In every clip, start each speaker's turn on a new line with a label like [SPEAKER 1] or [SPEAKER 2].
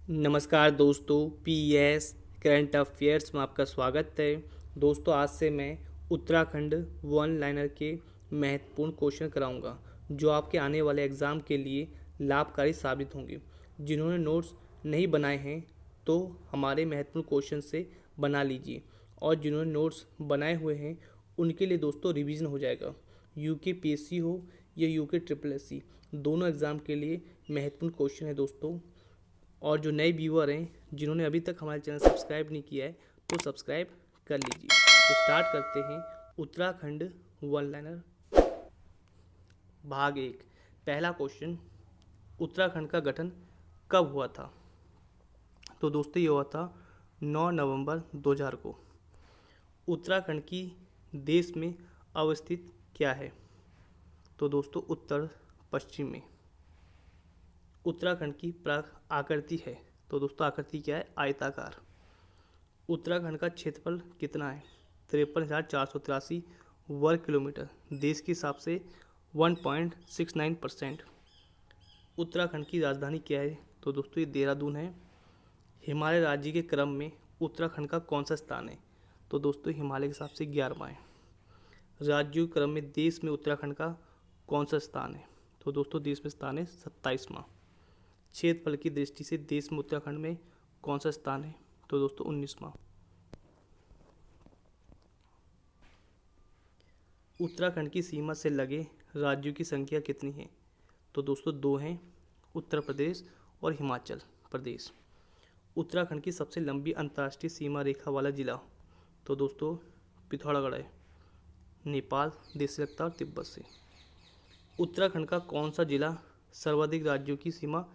[SPEAKER 1] नमस्कार दोस्तों, PS current affairs में आपका स्वागत है। दोस्तों, आज से मैं उत्तराखंड वन लाइनर के महत्वपूर्ण क्वेश्चन कराऊंगा जो आपके आने वाले एग्ज़ाम के लिए लाभकारी साबित होंगे। जिन्होंने नोट्स नहीं बनाए हैं तो हमारे महत्वपूर्ण क्वेश्चन से बना लीजिए, और जिन्होंने नोट्स बनाए हुए हैं उनके लिए दोस्तों रिवीजन हो जाएगा। यूके पीएससी हो या यूके ट्रिपल एससी, दोनों एग्ज़ाम के लिए महत्वपूर्ण क्वेश्चन है दोस्तों। और जो नए व्यूअर हैं जिन्होंने अभी तक हमारे चैनल सब्सक्राइब नहीं किया है तो सब्सक्राइब कर लीजिए। तो स्टार्ट करते हैं। उत्तराखंड वन लाइनर भाग 1। पहला क्वेश्चन, उत्तराखंड का गठन कब हुआ था? तो दोस्तों ये हुआ था 9 नवंबर 2000 को। उत्तराखंड की देश में अवस्थित क्या है? तो दोस्तों उत्तर पश्चिम में। उत्तराखंड की प्राक आकृति है, तो दोस्तों आकृति क्या है? आयताकार। उत्तराखंड का क्षेत्रफल कितना है? 53,483 वर्ग किलोमीटर, देश के हिसाब से 1.69%। उत्तराखंड की राजधानी क्या है? तो दोस्तों ये देहरादून है। हिमालय राज्य के क्रम में उत्तराखंड का कौन सा स्थान है? तो दोस्तों हिमालय के हिसाब से 11वां है। राज्यों के क्रम में देश में उत्तराखंड का कौन सा स्थान है? तो दोस्तों देश में स्थान है 27वां। क्षेत्रफल की दृष्टि से देश में उत्तराखंड में कौन सा स्थान है? तो दोस्तों 19वां। उत्तराखंड की सीमा से लगे राज्यों की संख्या कितनी है? तो दोस्तों 2 हैं, उत्तर प्रदेश और हिमाचल प्रदेश। उत्तराखंड की सबसे लंबी अंतर्राष्ट्रीय सीमा रेखा वाला जिला? तो दोस्तों पिथौरागढ़ है, नेपाल देश से लगता है और तिब्बत से। उत्तराखंड का कौन सा जिला सर्वाधिक राज्यों की सीमा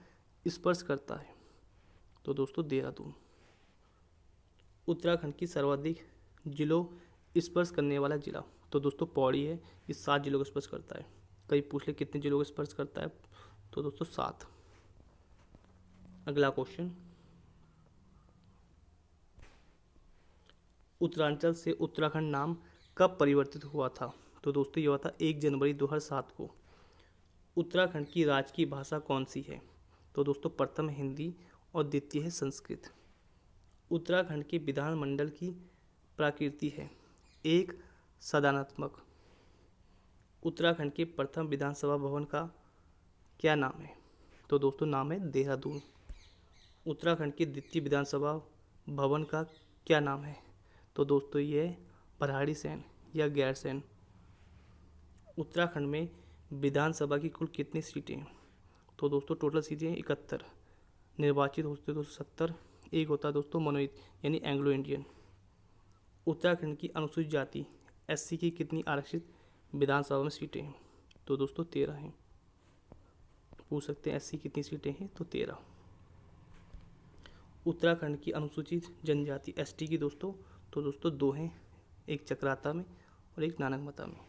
[SPEAKER 1] स्पर्श करता है? तो दोस्तों देहरादून। उत्तराखंड की सर्वाधिक जिलों स्पर्श करने वाला जिला? तो दोस्तों पौड़ी है, इस 7 जिलों को स्पर्श करता है। कई पूछ ले कितने जिलों को स्पर्श करता है? तो दोस्तों 7। अगला क्वेश्चन, उत्तरांचल से उत्तराखंड नाम कब परिवर्तित हुआ था? तो दोस्तों ये हुआ था 1 जनवरी 2007 को। उत्तराखंड की राजकीय भाषा कौन सी है? तो दोस्तों प्रथम हिंदी और द्वितीय है संस्कृत। उत्तराखंड के विधानमंडल की प्रकृति है एक सदानात्मक। उत्तराखंड के प्रथम विधानसभा भवन का क्या नाम है? तो दोस्तों नाम है देहरादून। उत्तराखंड के द्वितीय विधानसभा भवन का क्या नाम है? तो दोस्तों ये भराड़ी सैन या गैरसैन। उत्तराखंड में विधानसभा की कुल कितनी सीटें हैं? तो दोस्तों टोटल सीटें 71। निर्वाचित होते तो 70। एक होता है दोस्तों मनोनीत यानी एंग्लो इंडियन। उत्तराखंड की अनुसूचित जाति एससी की कितनी आरक्षित विधानसभा में सीटें हैं? तो दोस्तों 13 हैं। पूछ सकते हैं एससी कितनी सीटें हैं? तो 13। उत्तराखंड की अनुसूचित जनजाति एसटी की दोस्तों 2 हैं, एक चक्राता में और एक नानकमता में।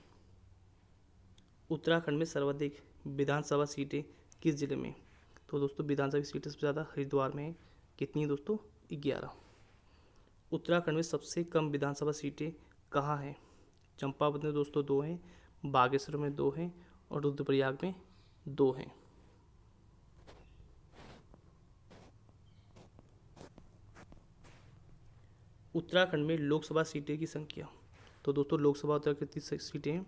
[SPEAKER 1] उत्तराखंड में सर्वाधिक विधानसभा सीटें किस जिले में? तो दोस्तों विधानसभा की सीटें सबसे ज़्यादा हरिद्वार में है। कितनी है दोस्तों? 11। उत्तराखंड में सबसे कम विधानसभा सीटें कहाँ हैं? चंपावत में दोस्तों 2 हैं, बागेश्वर में 2 हैं और रुद्रप्रयाग में 2 हैं। उत्तराखंड में लोकसभा सीटें की संख्या? तो दोस्तों लोकसभा उत्तराखंड कितनी सीटें हैं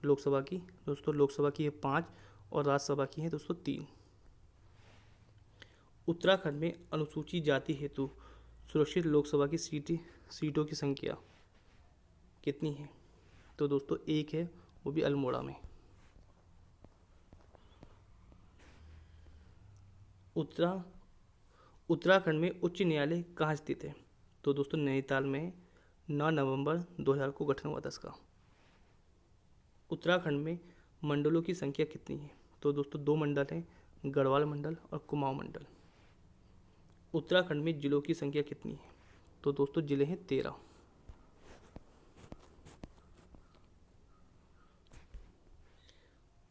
[SPEAKER 1] लोकसभा की? दोस्तों लोकसभा की है 5 और राज्यसभा की है दोस्तों 3। उत्तराखंड में अनुसूचित जाति हेतु सुरक्षित लोकसभा की सीटों की संख्या कितनी है? तो दोस्तों 1 है, वो भी अल्मोड़ा में। उत्तराखंड में उच्च न्यायालय कहाँ स्थित है? तो दोस्तों नैनीताल में 9 नवंबर 2000 को गठन हुआ था इसका। उत्तराखंड में मंडलों की संख्या कितनी है? तो दोस्तों 2 मंडल हैं, गढ़वाल मंडल और कुमाऊं मंडल। उत्तराखंड में जिलों की संख्या कितनी है? तो दोस्तों जिले हैं 13।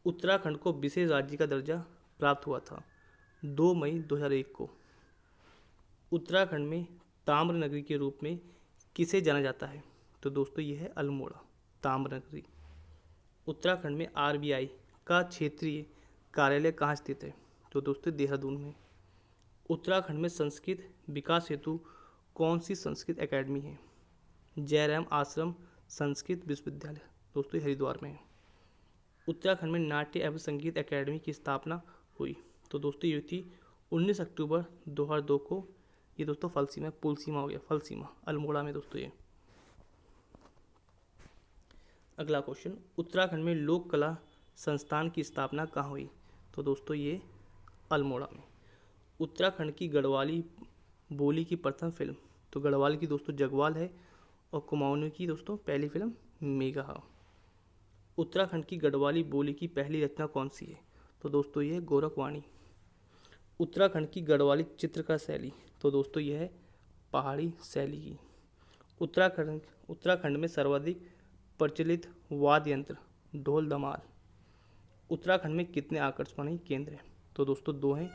[SPEAKER 1] उत्तराखंड को विशेष राज्य का दर्जा प्राप्त हुआ था 2 मई 2001 को। उत्तराखंड में ताम्र नगरी के रूप में किसे जाना जाता है? तो दोस्तों ये है अल्मोड़ा, ताम्र नगरी। उत्तराखंड में आरबीआई का क्षेत्रीय कार्यालय कहाँ स्थित है? तो दोस्तों देहरादून में। उत्तराखंड में संस्कृत विकास हेतु कौन सी संस्कृत एकेडमी है? जयराम आश्रम संस्कृत विश्वविद्यालय, दोस्तों ये हरिद्वार में है। उत्तराखंड में नाट्य एवं संगीत एकेडमी की स्थापना हुई, तो दोस्तों ये थी 19 अक्टूबर 2002 को। ये दोस्तों फलसीमा, पुलसीमा हो गया, फलसीमा अल्मोड़ा में दोस्तों ये। अगला क्वेश्चन, उत्तराखंड में लोक कला संस्थान की स्थापना कहाँ हुई? तो दोस्तों ये अल्मोड़ा में। उत्तराखंड की गढ़वाली बोली की प्रथम फिल्म, तो गढ़वाल की दोस्तों जगवाल है और कुमाऊनी की दोस्तों पहली फिल्म मेघा। उत्तराखंड की गढ़वाली बोली की पहली रचना कौन सी है? तो दोस्तों ये गोरखवाणी। उत्तराखंड की गढ़वाली चित्रकला शैली, तो दोस्तों यह है पहाड़ी शैली की। उत्तराखंड में सर्वाधिक प्रचलित वाद्य यंत्र ढोल धमाल। उत्तराखंड में कितने आकाशवाणी केंद्र हैं? तो दोस्तों 2 हैं,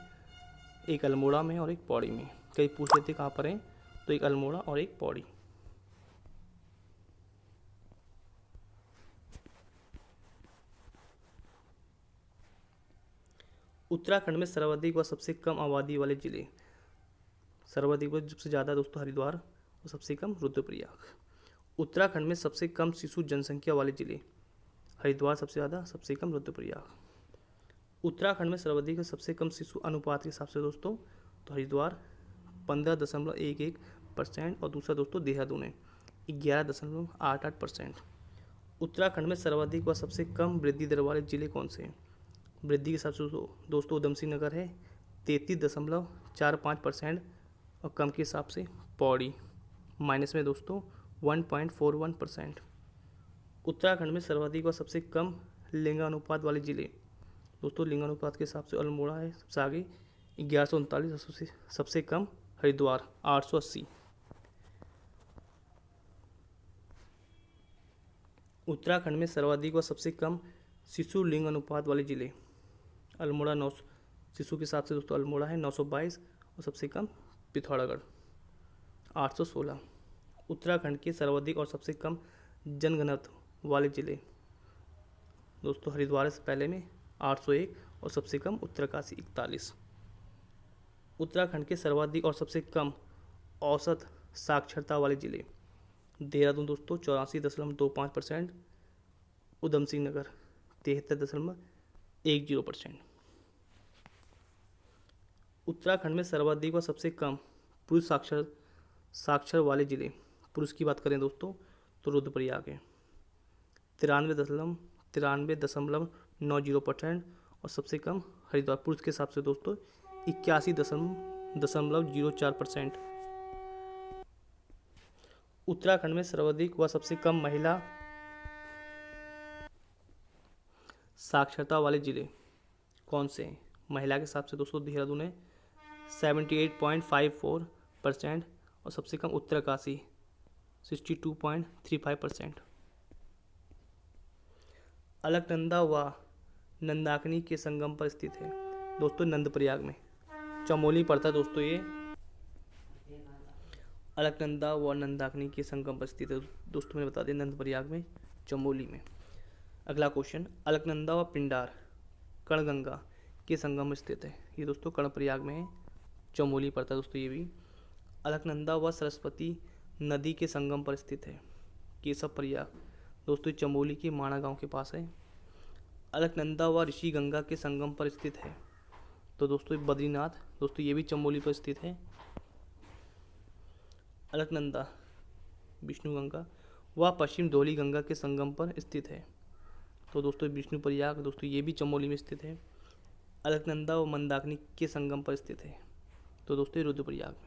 [SPEAKER 1] एक अल्मोड़ा में और एक पौड़ी में। कई पूछ लेते कहाँ पर हैं, तो एक अल्मोड़ा और एक पौड़ी। उत्तराखंड में सर्वाधिक व सबसे कम आबादी वाले जिले, सर्वाधिक व सबसे ज़्यादा दोस्तों हरिद्वार और सबसे कम रुद्रप्रयाग। उत्तराखंड में सबसे कम शिशु जनसंख्या वाले जिले, हरिद्वार सबसे ज़्यादा, सबसे कम रुद्रप्रयाग। उत्तराखंड में सर्वाधिक सबसे कम शिशु अनुपात के हिसाब से दोस्तों, तो हरिद्वार 15.11% और दूसरा दोस्तों देहरादून है 11.88%। उत्तराखंड में सर्वाधिक व सबसे कम वृद्धि दर वाले जिले कौन से हैं? वृद्धि के हिसाब से दोस्तों उधम सिंह नगर है 33.45% और कम के हिसाब से पौड़ी माइनस में दोस्तों 1.41%। उत्तराखंड में सर्वाधिक व सबसे कम लिंगानुपात वाले जिले, दोस्तों लिंगानुपात के हिसाब से अल्मोड़ा है सबसे आगे 1139, सबसे कम हरिद्वार 880। उत्तराखंड में सर्वाधिक व सबसे कम शिशु लिंग अनुपात वाले जिले, अल्मोड़ा 9, शिशु के हिसाब से दोस्तों अल्मोड़ा है 922 और सबसे कम पिथौरागढ़ 816। उत्तराखंड के सर्वाधिक और सबसे कम जनघनत्व वाले जिले, दोस्तों हरिद्वार से पहले में 801 और सबसे कम उत्तरकाशी 41। उत्तराखंड के सर्वाधिक और सबसे कम औसत साक्षरता वाले जिले, देहरादून दोस्तों 84.25%, उधम सिंह नगर 73.10%। उत्तराखंड में सर्वाधिक व सबसे कम पुरुष साक्षर वाले जिले, पुरुष की बात करें दोस्तों तो रुद्रप्रयाग है 93.90% और सबसे कम हरिद्वार पुरुष के हिसाब से दोस्तों 81.04%। उत्तराखंड में सर्वाधिक व सबसे कम महिला साक्षरता वाले जिले कौन से हैं? महिला के हिसाब से दोस्तों देहरादून है 78.54% और सबसे कम उत्तरकाशी 62.35%। अलकनंदा व नंदाकिनी के संगम पर स्थित है, दोस्तों नंदप्रयाग में, चमोली पड़ता है दोस्तों ये। अलकनंदा व नंदाकिनी के संगम पर स्थित है दोस्तों, मैंने बता दिया नंदप्रयाग में, चमोली में। अगला क्वेश्चन, अलकनंदा व पिंडार कणगंगा के संगम में स्थित है, ये दोस्तों कर्णप्रयाग में है, चमोली पड़ता है दोस्तों ये भी। अलकनंदा व सरस्वती नदी के संगम पर स्थित है, केशव प्रयाग, दोस्तों चमोली के माणा गांव के पास है। अलकनंदा व ऋषि गंगा के संगम पर स्थित है, तो दोस्तों बद्रीनाथ, दोस्तों ये भी चमोली पर स्थित है। अलकनंदा विष्णु गंगा व पश्चिम धौली गंगा के संगम पर स्थित है, तो दोस्तों विष्णु प्रयाग, दोस्तों ये भी चमोली में स्थित है। अलकनंदा व मंदाकिनी के संगम पर स्थित है, तो दोस्तों रुद्रप्रयाग में।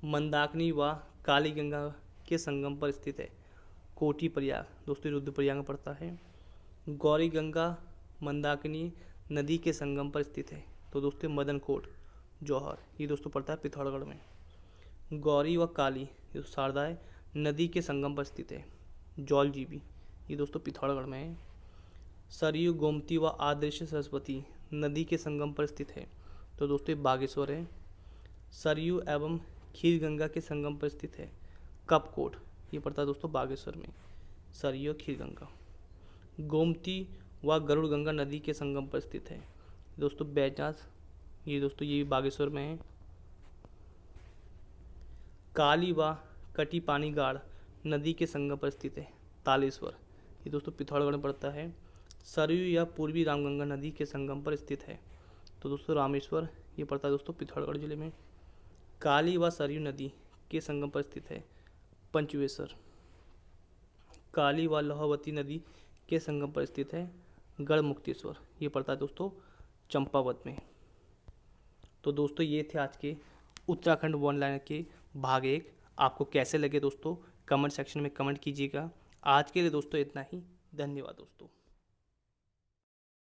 [SPEAKER 1] मंदाकिनी व काली गंगा के संगम पर स्थित है, कोटी प्रयाग, दोस्तों रुद्रप्रयाग में पड़ता है। गौरी गंगा मंदाकिनी नदी के संगम पर स्थित है, तो दोस्तों मदनकोट जौहर, ये दोस्तों पड़ता है पिथौरागढ़ में। गौरी व काली जो शारदा है नदी के संगम पर स्थित है, जौलजीबी, ये दोस्तों पिथौरागढ़ में है। सरयू गोमती व आदर्श सरस्वती नदी के संगम पर स्थित है, तो दोस्तों बागेश्वर है। सरयू एवं खीर गंगा के संगम पर स्थित है, कपकोट, ये पड़ता है दोस्तों बागेश्वर में, सरयू खीर गंगा। गोमती वह गरुड़ गंगा नदी के संगम पर स्थित है। दोस्तों बैजनाथ, ये दोस्तों ये बागेश्वर में है। काली व कटी पानी गाड़ नदी के संगम पर स्थित है, तालेश्वर, ये दोस्तों पिथौरागढ़ में पड़ता है। सरयू या पूर्वी रामगंगा नदी के संगम पर स्थित है, तो दोस्तों रामेश्वर, ये पड़ता है दोस्तों पिथौरागढ़ जिले में। काली व सरयू नदी के संगम पर स्थित है, पंचवेश्वर। काली व लोहावती नदी के संगम पर स्थित है, गढ़मुक्तेश्वर, ये पड़ता है दोस्तों चंपावत में। तो दोस्तों ये थे आज के उत्तराखंड वन लाइनर के भाग 1। आपको कैसे लगे दोस्तों कमेंट सेक्शन में कमेंट कीजिएगा। आज के लिए दोस्तों इतना ही। धन्यवाद दोस्तों।